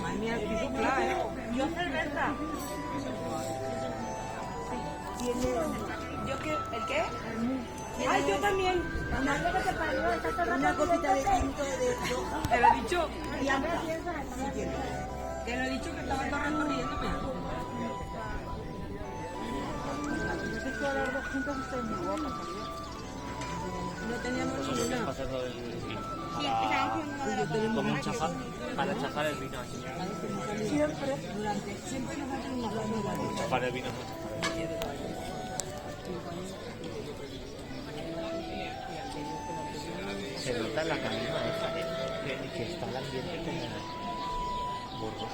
Madre mía, el piso claro, ¿eh? Yo cerveza. ¿Yo qué? ¿El qué? ¡Ay, yo también! Una copita de tinto de roja. Te lo he dicho. Y ambas piezas. Te lo he dicho que estaba todo recorriéndome. No teníamos ninguna. Como un chafar, para chafar el vino aquí. Siempre nos hacen una cosa. Chafar el vino. Se nota la camisa esa, que está el ambiente como burro.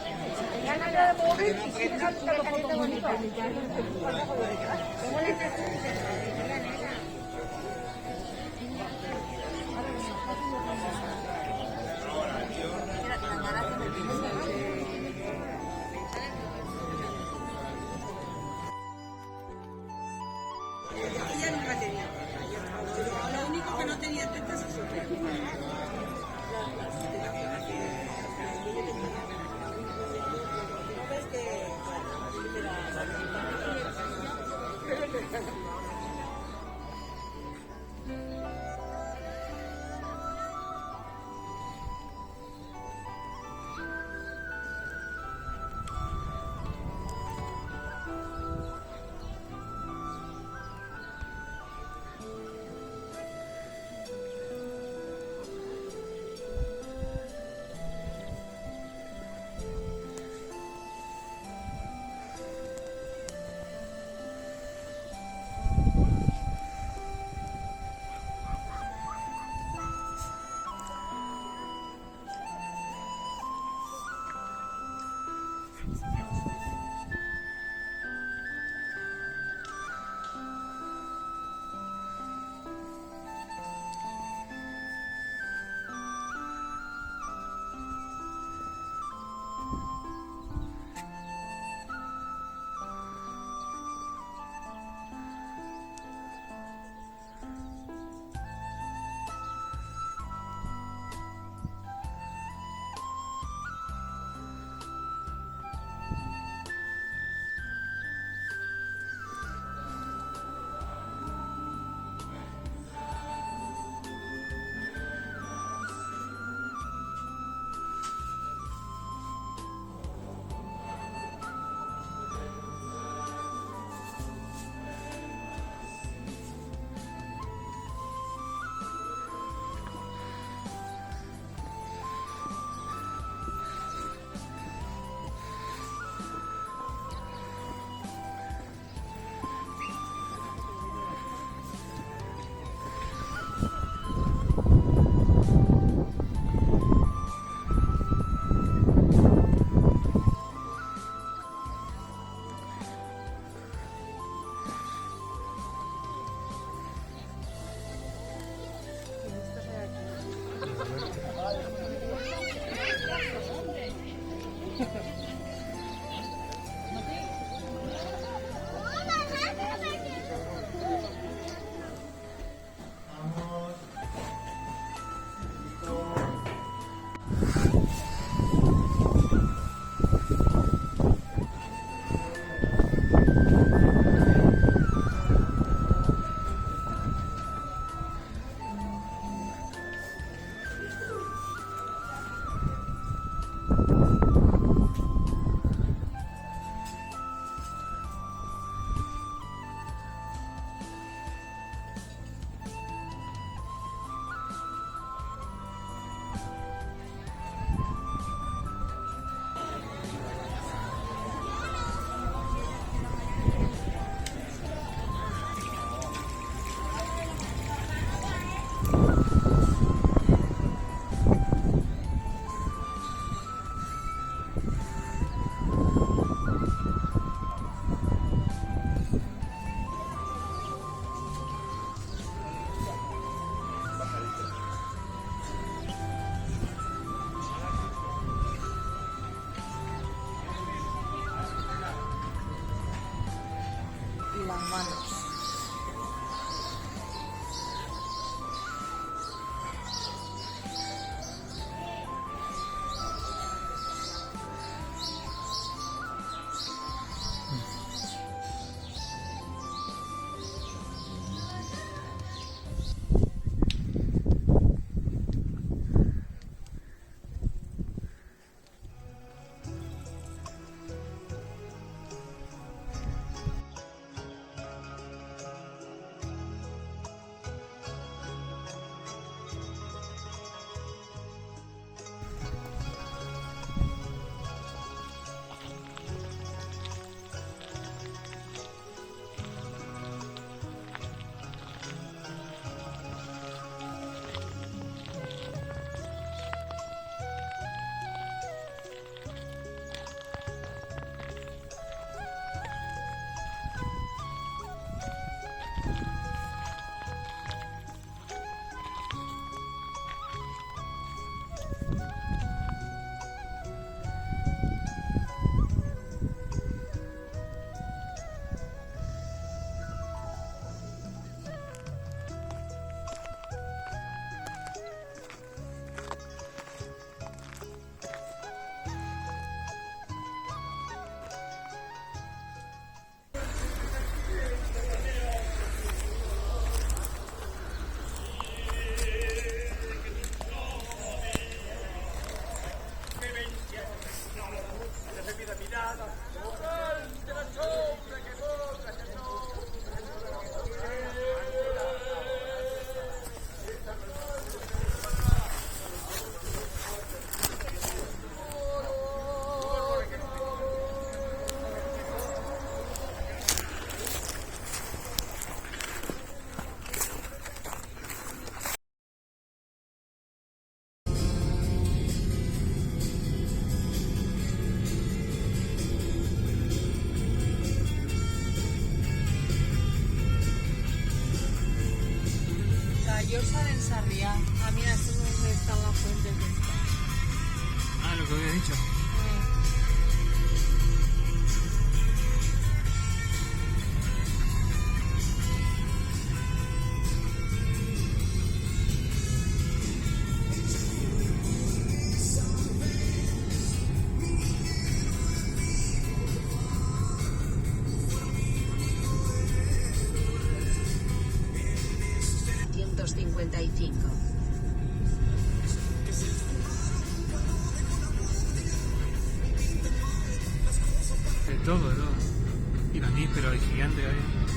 Ella nunca tenía. Lo único que no tenía tetas es su Llorsa en Sarriá. Ah, mira, esto es donde están las fuentes de esta. Ah, lo que había dicho. De todo, de todo. Iraní, pero el gigante ahí.